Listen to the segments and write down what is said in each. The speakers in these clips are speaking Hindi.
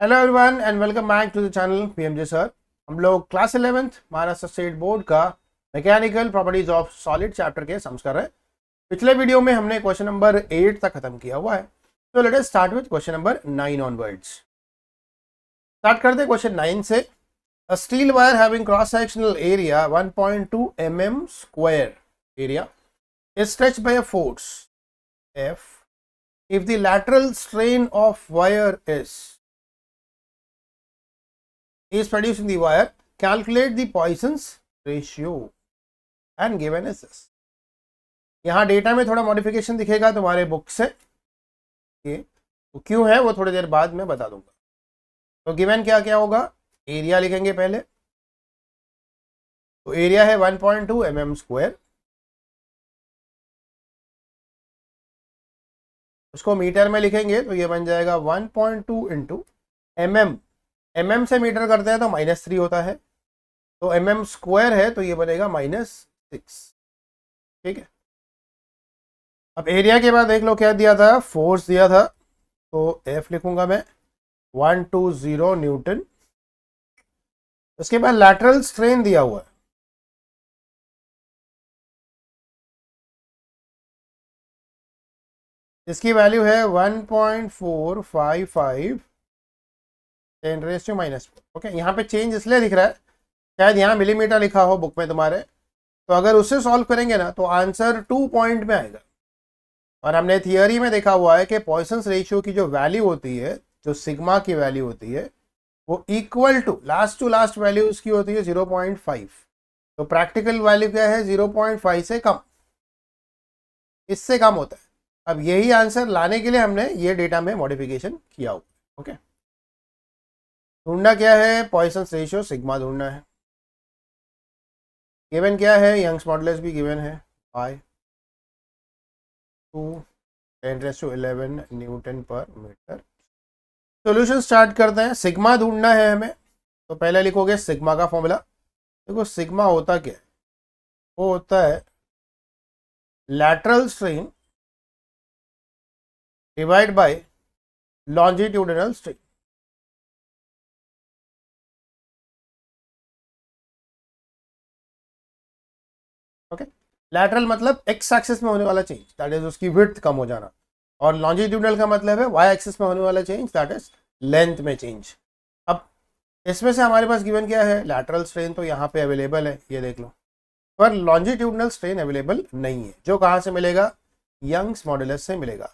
Hello everyone and welcome back to the channel PMJ sir. हम लोग class 11th Maharashtra state board का mechanical properties of solid chapter के सम्स कर रहे हैं। पिछले वीडियो में हमने क्वेश्चन नंबर 8 तक खत्म किया हुआ है, तो let us start with question number 9 onwards. Start करते हैं क्वेश्चन 9 से। A steel wire having cross sectional area 1.2 mm square area is stretched by a force F if the lateral strain of wire is produced in the wire, calculate the Poisson's ratio and given is this। यहाँ डेटा में थोड़ा मॉडिफिकेशन दिखेगा तुम्हारे बुक से, तो क्यों है वो थोड़ी देर बाद में बता दूंगा। तो गिवन क्या क्या होगा, एरिया लिखेंगे पहले। तो एरिया है 1.2 mm स्क्वायर, उसको मीटर में लिखेंगे तो ये बन जाएगा 1.2 इंटू mm। mm से मीटर करते हैं तो -3 होता है, तो mm स्क्वायर है तो ये बनेगा -6। ठीक है, अब एरिया के बाद देख लो क्या दिया था, फोर्स दिया था, तो F लिखूंगा मैं 120 न्यूटन। उसके बाद लैटरल स्ट्रेन दिया हुआ है, इसकी वैल्यू है 1.455 10⁻⁻⁴। ओके, यहाँ पे चेंज इसलिए दिख रहा है, शायद यहाँ मिलीमीटर लिखा हो बुक में तुम्हारे, तो अगर उससे सॉल्व करेंगे ना तो आंसर 2 पॉइंट में आएगा। और हमने थियरी में देखा हुआ है कि पॉइसन्स रेशियो की जो वैल्यू होती है, जो सिग्मा की वैल्यू होती है, वो इक्वल टू लास्ट वैल्यू उसकी होती है 0.5। तो प्रैक्टिकल वैल्यू क्या है, 0.5 से कम, इससे कम होता है। अब यही आंसर लाने के लिए हमने ये डेटा में मॉडिफिकेशन किया हुआ। ओके, ढूंढना क्या है, पॉइसन्स रेशियो सिग्मा ढूंढना है। गिवन क्या है, यंग्स मॉडुलस भी गिवन है, बाय 2 10⁻11 न्यूटन पर मीटर। सॉल्यूशन स्टार्ट करते हैं। सिग्मा ढूंढना है हमें, तो पहले लिखोगे सिग्मा का फॉर्मूला। देखो सिग्मा होता क्या है, वो होता है lateral strain divide by longitudinal strain. Okay, lateral मतलब एक्स एक्सिस में होने वाला चेंज, दैट इज उसकी विड्थ कम हो जाना, और लॉन्जिट्यूडनल का मतलब है वाई एक्सिस में होने वाला चेंज, दैट इज लेंथ में चेंज। अब इसमें से हमारे पास गिवन क्या है, लैटरल स्ट्रेन तो यहाँ पे अवेलेबल है, ये देख लो, पर लॉन्जिट्यूडनल स्ट्रेन अवेलेबल नहीं है, जो कहाँ से मिलेगा, यंग्स मॉडुलस से मिलेगा।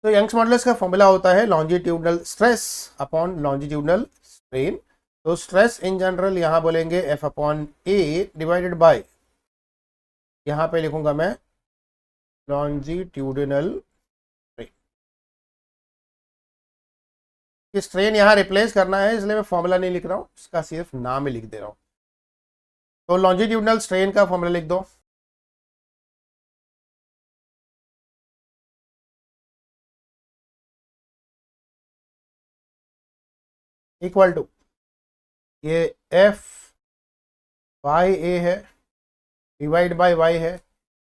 तो यंग्स मॉडुलस का फॉर्मूला होता है longitudinal stress upon longitudinal strain. तो स्ट्रेस इन जनरल यहाँ बोलेंगे F upon A divided by, यहाँ पे लिखूंगा मैं लॉन्जिट्यूडिनल स्ट्रेन। स्ट्रेन यहाँ रिप्लेस करना है, इसलिए मैं फॉर्मूला नहीं लिख रहा हूँ, इसका सिर्फ नाम ही लिख दे रहा हूँ। तो लॉन्जिट्यूडिनल स्ट्रेन का फॉर्मूला लिख दो, इक्वल टू ये F बाई ए है डिवाइड बाय वाई है,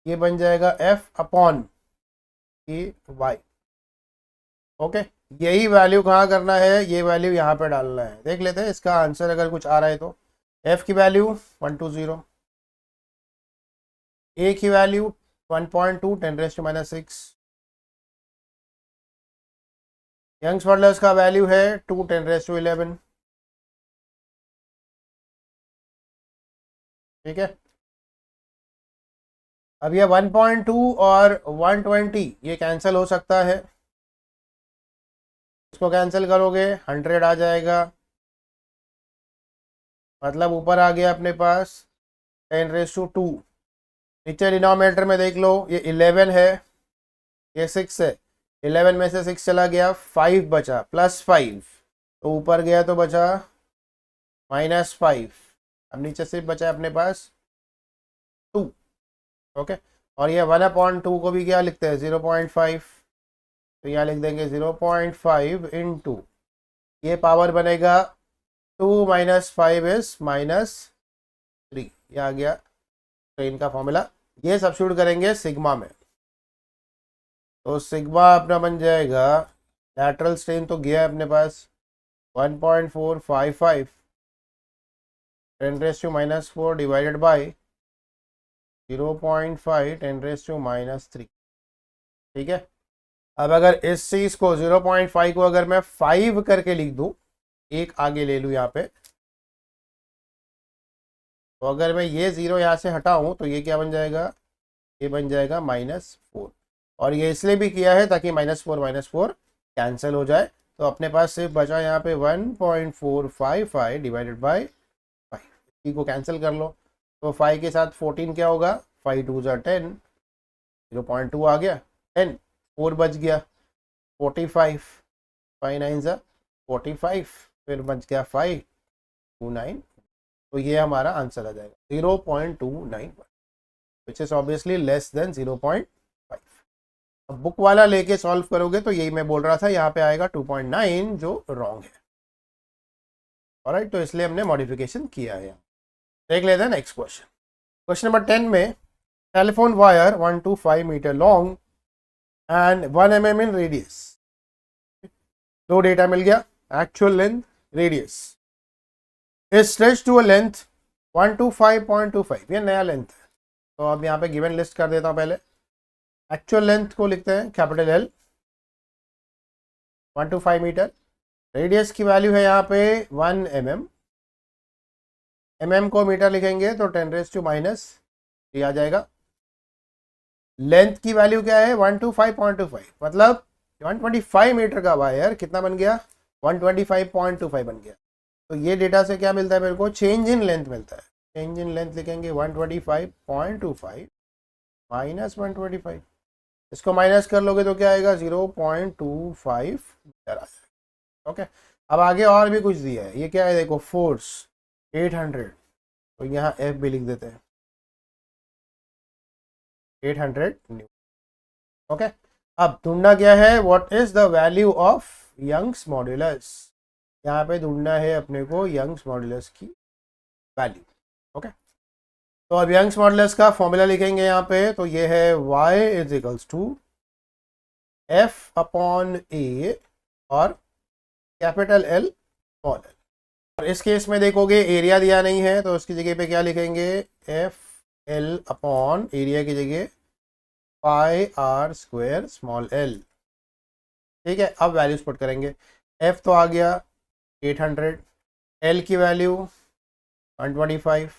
ये बन जाएगा F अपॉन ए वाई। ओके, यही वैल्यू कहाँ करना है, ये वैल्यू यहाँ पे डालना है। देख लेते हैं इसका आंसर अगर कुछ आ रहा है तो। F की वैल्यू 120, ए की वैल्यू 1.2 10⁻⁻6, यंग्स मॉडुलस का वैल्यू है 2 10⁻11। ठीक है, अब ये 1.2 और 120 ये कैंसिल हो सकता है, इसको कैंसिल करोगे 100 आ जाएगा, मतलब ऊपर आ गया अपने पास 10⁻2। नीचे डिनोमिनेटर में देख लो, ये 11 है, ये 6 है, 11 में से 6 चला गया, 5 बचा, +5, तो ऊपर गया तो बचा -5। अब नीचे सिर्फ बचा अपने पास 2। ओके, और ये 1/2 को भी क्या लिखते हैं, 0.5, तो यहाँ लिख देंगे 0.5 इंटू, ये पावर बनेगा 2 - 5 इज -3। ये आ गया स्ट्रेन का फॉर्मूला, ये सब्स्टिट्यूट करेंगे सिग्मा में, तो सिग्मा अपना बन जाएगा, लैटरल स्ट्रेन तो गया अपने पास 1.455 10⁻⁻4 डिवाइडेड बाय 0.5 10⁻⁻3। ठीक है, अब अगर इस चीज को 0.5 को अगर मैं 5 करके लिख दूं, एक आगे ले लूं यहाँ पे, तो अगर मैं ये 0 यहाँ से हटाऊं तो ये क्या बन जाएगा, ये बन जाएगा -4। और ये इसलिए भी किया है ताकि -4 कैंसिल हो जाए। तो अपने पास सिर्फ बचा यहाँ पे 1.455 डिवाइडेड बाय 5, इसी को कैंसिल कर लो। तो 5 के साथ 14 क्या होगा, 5 2 ज़ा 10, 0.2 आ गया, 10 4 बच गया 45, 5 9 ज़ा 45, फिर बच गया 5 2 9। तो ये हमारा आंसर आ जाएगा 0.291, which is obviously less than 0.5। अब बुक वाला लेके सॉल्व करोगे तो यही मैं बोल रहा था, यहाँ पे आएगा 2.9 जो रॉन्ग है। ऑलराइट, तो इसलिए हमने मॉडिफिकेशन किया है। देख लेते हैं नेक्स्ट क्वेश्चन। क्वेश्चन नंबर 10 में telephone wire 1 to 5 metre long and 1 mm in radius. दो डेटा मिल गया, actual length, radius, is stretch to a length 125.25। ये नया लेंथ है, तो अब यहाँ पे गिवन लिस्ट कर देता हूँ। पहले एक्चुअल लेंथ को लिखते हैं capital L, 1 to 5 metre. Radius की वैल्यू है यहाँ पे 1 mm, mm को मीटर लिखेंगे तो 10⁻⁻3 आ जाएगा। लेंथ की वैल्यू क्या है, 125.25, मतलब 125 मीटर का वायर कितना बन गया, 125.25 बन गया। तो ये डेटा से क्या मिलता है मेरे को, चेंज इन लेंथ मिलता है। चेंज इन लेंथ लिखेंगे 125.25 माइनस 125, इसको माइनस कर लोगे तो क्या आएगा, 0.25 मीटर आ जाएगा। ओके, अब आगे और भी कुछ दिया है, ये क्या है देखो, फोर्स 800, तो यहाँ F भी लिख देते हैं 800 न्यूटन। ओके, अब ढूंढना क्या है, what is the value of Young's modulus. यहाँ पे ढूंढना है अपने को यंग्स मॉड्यूलस की वैल्यू। ओके, तो अब यंग्स मॉड्यूलस का फॉर्मूला लिखेंगे यहाँ पे, तो ये है y is equals to F/A और कैपिटल L स्मॉल l। और इस केस में देखोगे एरिया दिया नहीं है, तो उसकी जगह पे क्या लिखेंगे, FL/ एरिया की जगह πr² स्मॉल l। ठीक है, अब वैल्यूज पुट करेंगे। F तो आ गया 800, L की वैल्यू 125,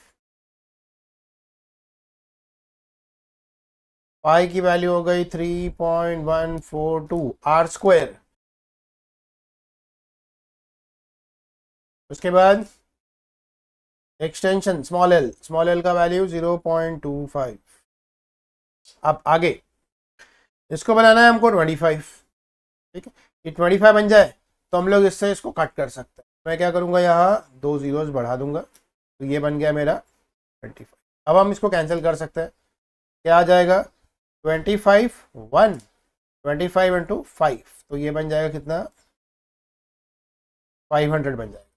पाई की वैल्यू हो गई 3.142 r²। उसके बाद एक्सटेंशन स्मॉल l का वैल्यू 0.25। अब आगे इसको बनाना है हमको 25। ठीक है, ये 25 बन जाए तो हम लोग इससे इसको कट कर सकते हैं। मैं क्या करूंगा, यहाँ 2 zeros बढ़ा दूंगा, तो ये बन गया मेरा 25। अब हम इसको कैंसिल कर सकते हैं, क्या आ जाएगा, 25 1 25 इंटू 5, तो ये बन जाएगा कितना, 500 बन जाएगा।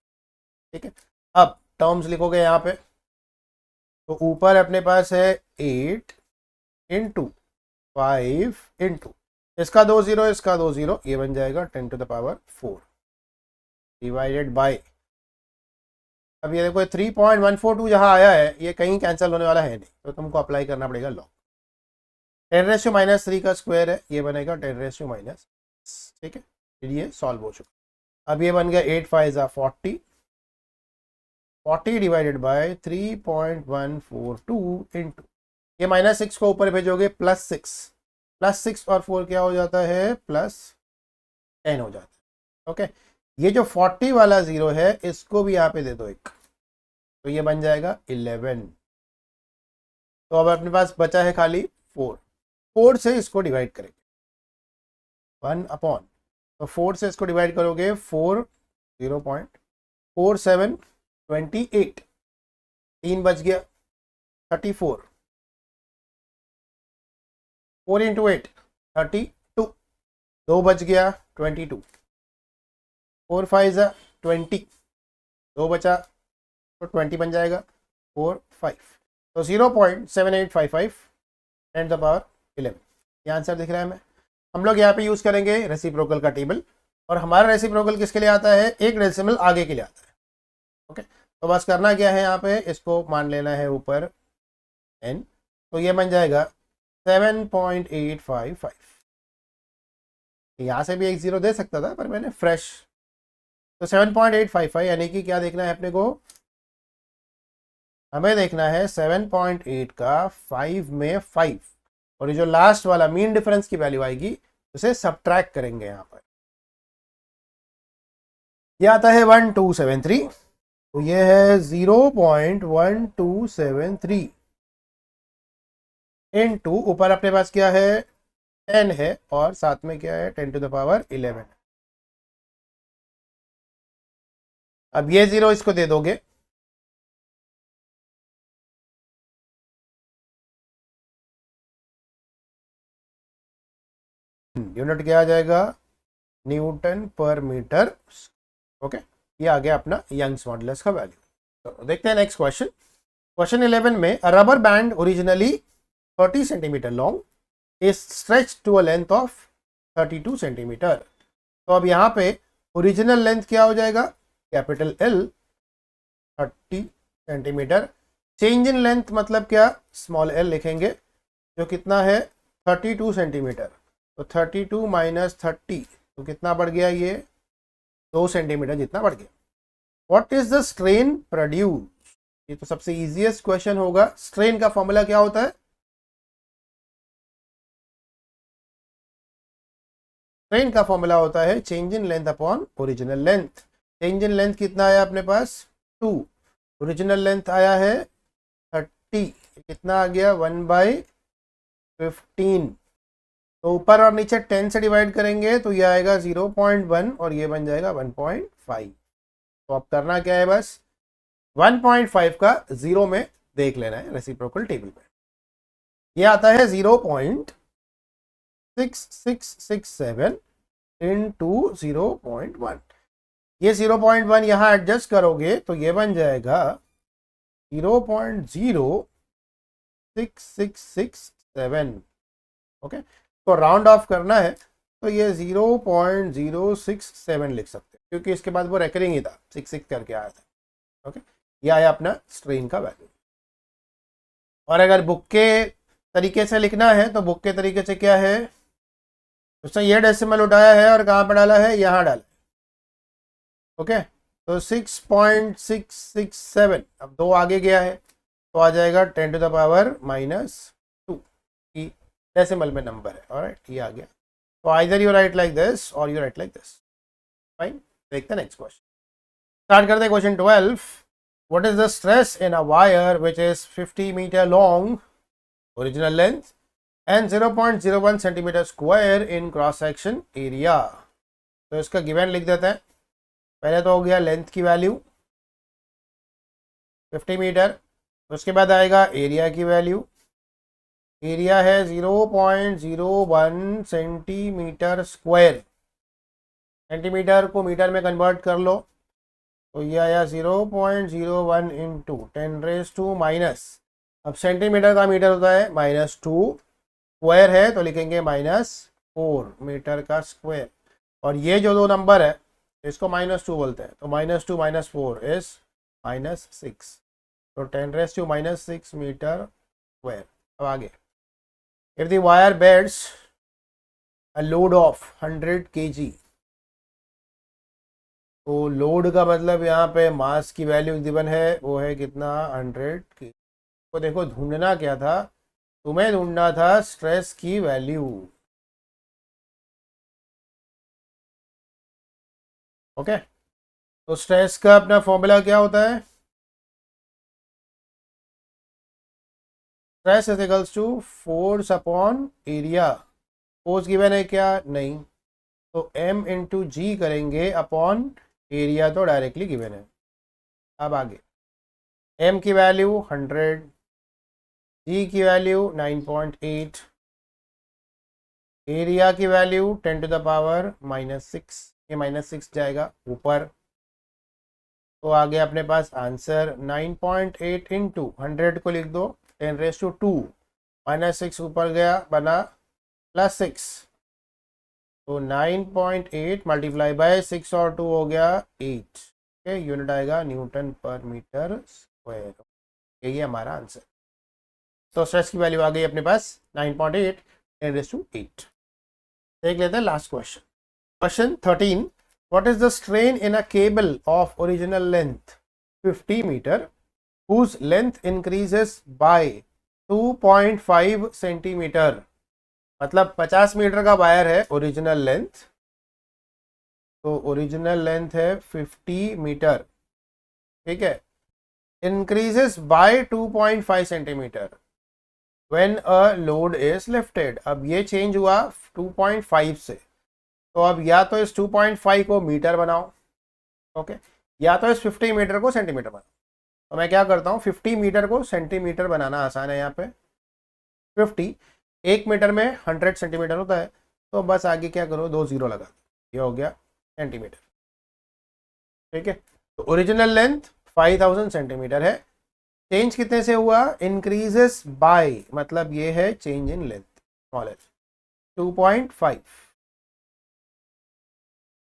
ठीक है, अब टर्म्स लिखोगे यहाँ पे, तो ऊपर अपने पास है 8 इंटू 5 इंटू इसका 2 0, इसका 2 0, ये बन जाएगा 10⁻⁴ डिवाइडेड बाय, अब ये देखो 3.142 जहाँ आया है ये कहीं कैंसिल होने वाला है नहीं, तो तुमको अप्लाई करना पड़ेगा लॉग। 10⁻³ का स्क्वायर है, ये बनेगा 10⁻⁻। ठीक है, ये सॉल्व हो चुका। अब ये बन गया 8 5 ज़ा 40, 40 डिवाइडेड बाय 3.142 इंटू, ये -6 को ऊपर भेजोगे +6, +6 और 4 क्या हो जाता है, +10 हो जाता है। ओके, ये जो 40 वाला 0 है इसको भी यहाँ पे दे दो एक, तो ये बन जाएगा 11। तो अब अपने पास बचा है खाली 4 से इसको डिवाइड करेंगे 1/, तो 4 से इसको डिवाइड करोगे 4 0.4728, 3 बच गया 34, 4 इंटू 8 32, 2 बच गया 22, 4 5 ज़ा 20, 2 बचा तो 20 बन जाएगा 4 5, तो 0.7855 10⁻11। ये आंसर दिख रहा है हमें। हम लोग यहाँ पे यूज़ करेंगे रेसिप्रोकल का टेबल। और हमारा रेसिप्रोकल किसके लिए आता है, एक डेसिमल आगे के लिए आता है। ओके, तो बस करना क्या है, यहाँ पे इसको मान लेना है ऊपर n, तो ये बन जाएगा 7.855। यहाँ से भी एक जीरो दे सकता था पर मैंने फ्रेश, तो 7.855 यानी कि क्या देखना है अपने को, हमें देखना है 7.8 का 5 में 5, और ये जो लास्ट वाला मीन डिफरेंस की वैल्यू आएगी उसे सब्ट्रैक्ट करेंगे। यहाँ पर ये आता है 1273, तो ये है 0.1273 इनटू ऊपर अपने पास क्या है 10 है और साथ में क्या है 10 टू द पावर 11। अब ये जीरो इसको दे दोगे, यूनिट क्या आ जाएगा, न्यूटन पर मीटर। ओके, ये आ गया अपना यंग्स मॉडुलस का वैल्यू। तो देखते हैं नेक्स्ट क्वेश्चन। क्वेश्चन 11 में a rubber band originally 30 centimetre long is stretch to a length of 32 centimetre. तो अब यहाँ पे ओरिजिनल लेंथ क्या हो जाएगा, capital L 30 centimetre, change in length मतलब क्या, स्मॉल l लिखेंगे, जो कितना है 32 सेंटीमीटर। तो 32 माइनस 30 तो कितना बढ़ गया, ये 2 सेंटीमीटर जितना बढ़ गया। What is the strain produce, ये तो सबसे इजीएस्ट क्वेश्चन होगा। स्ट्रेन का फॉर्मूला क्या होता है, स्ट्रेन का फॉर्मूला होता है change in length upon original length. Change in length कितना आया अपने पास 2, ओरिजिनल लेंथ आया है 30, कितना आ गया 1/15। तो ऊपर और नीचे 10 से डिवाइड करेंगे तो ये आएगा 0.1 और ये बन जाएगा 1.5। तो अब करना क्या है, बस 1.5 का जीरो में देख लेना है रेसिप्रोकल टेबल पे। ये आता है 0.6667 इनटू 0.1। ये 0.1 यहाँ एडजस्ट करोगे तो ये बन जाएगा 0.06667। ओके, तो राउंड ऑफ करना है तो ये 0.067 लिख सकते हैं, क्योंकि इसके बाद वो रेकरिंग ही था, 66 करके आया था। ओके, ये आया अपना स्ट्रेन का वैल्यू। और अगर बुक के तरीके से लिखना है तो बुक के तरीके से क्या है, उसने ये डेसिमल उठाया है और कहाँ पर डाला है, यहाँ डाला है। ओके, तो 6.667, अब 2 आगे गया है तो आ जाएगा 10 टू द पावर -2 की डेसिमल में नंबर है। ऑलराइट, ये आ गया। तो either you write like this or you write like this. Fine, देखते हैं नेक्स्ट क्वेश्चन। स्टार्ट करते हैं question 12। What is the stress in a wire which is 50 metre long original length and 0.01 centimetre square in cross section area. तो इसका गिवन लिख देते हैं। पहले तो हो गया लेंथ की वैल्यू 50 मीटर, उसके बाद आएगा एरिया की वैल्यू। एरिया है 0.01 सेंटीमीटर स्क्वायर, सेंटीमीटर को मीटर में कन्वर्ट कर लो तो ये आया 0.01 इंटू 10⁻⁻, अब सेंटीमीटर का मीटर होता है -2, स्क्वायर है तो लिखेंगे -4 मीटर का स्क्वायर। और ये जो दो नंबर है इसको -2 बोलते हैं, तो -2 - 4 इज -6, तो 10⁻⁻6 मीटर स्क्वायर। अब आगे, if the wire bears a load of 100 kg, तो लोड का मतलब यहाँ पे मास की वैल्यू गिवन है, वो है कितना 100 kg। तो देखो ढूंढना क्या था, तुम्हें ढूंढना था स्ट्रेस की वैल्यू। ओके, तो स्ट्रेस का अपना फॉर्मूला क्या होता है, stress is equals to force upon area. Force given है क्या, नहीं, तो m इंटू जी करेंगे अपॉन एरिया, तो डायरेक्टली गिवन है। अब आगे, m की वैल्यू 100, जी की वैल्यू 9.8, एरिया की वैल्यू 10 टू द पावर -6, ये -6 जाएगा ऊपर, तो आगे अपने पास आंसर 9.8 इंटू 100 को लिख दो 10⁻², -6 ऊपर गया बना +6, तो 9.8 मल्टीप्लाई बाय 6 और 2 हो गया 8। ओके, यूनिट आएगा न्यूटन पर मीटर स्क्वायर। यही है हमारा आंसर। तो स्ट्रेस की वैल्यू आ गई अपने पास 9.8 10⁸8। देख लेते हैं last question. Question 13, what is the strain in a cable of original length 50 metre whose length increases by 2.5 centimetre. मतलब 50 मीटर का वायर है ओरिजिनल लेंथ, तो ओरिजिनल लेंथ है 50 मीटर, ठीक है। Increases by 2.5 centimetre when a load is lifted. अब ये चेंज हुआ 2.5 से, तो अब या तो इस 2.5 को मीटर बनाओ, ओके, या तो इस 50 मीटर को सेंटीमीटर बनाओ। तो मैं क्या करता हूँ, 50 मीटर को सेंटीमीटर बनाना आसान है। यहाँ पे 50 1 मीटर में 100 सेंटीमीटर होता है, तो बस आगे क्या करो, 2 जीरो लगा, ये हो गया सेंटीमीटर, ठीक है। तो ओरिजिनल लेंथ 5000 सेंटीमीटर है, चेंज कितने से हुआ, इंक्रीजेस बाय, मतलब ये है change in length, small H 2.5।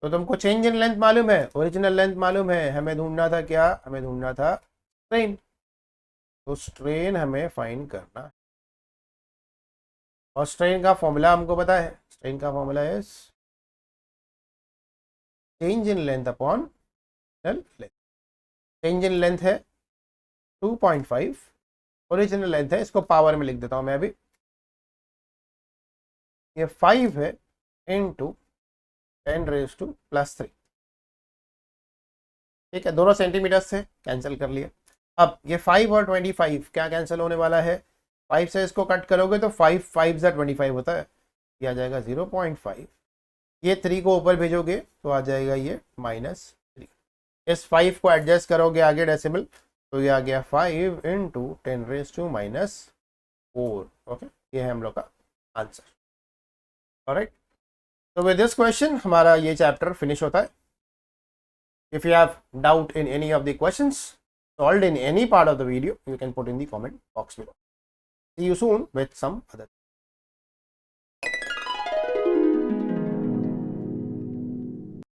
तो तुमको चेंज इन लेंथ मालूम है, ओरिजिनल लेंथ मालूम है, हमें ढूंढना था क्या, हमें ढूंढना था स्ट्रेन। तो स्ट्रेन हमें फाइंड करना है, और स्ट्रेन का फॉर्मूला हमको पता है। स्ट्रेन का फॉर्मूला है change in length upon length. Change in length है 2.5, ओरिजिनल लेंथ है, इसको पावर में लिख देता हूं मैं अभी, ये 5 है इंटू 10⁻⁻3, ठीक है। दोनों सेंटीमीटर से कैंसिल कर लिए। अब ये 5 और 25 क्या कैंसिल होने वाला है, 5 से इसको कट करोगे तो 5 5 से 25 होता है, ये आ जाएगा 0.5। ये 3 को ऊपर भेजोगे तो आ जाएगा ये -3। इस 5 को एडजस्ट करोगे आगे डेसिमल, तो ये आ गया 5 इंटू 10⁻⁻4। ओके, ये है हम लोग का आंसर। ऑलराइट, तो विद दिस क्वेश्चन हमारा ये चैप्टर फिनिश होता है। If you have doubt in any of the questions solved in any part of the video, you can put in the comment box below. See you soon with some other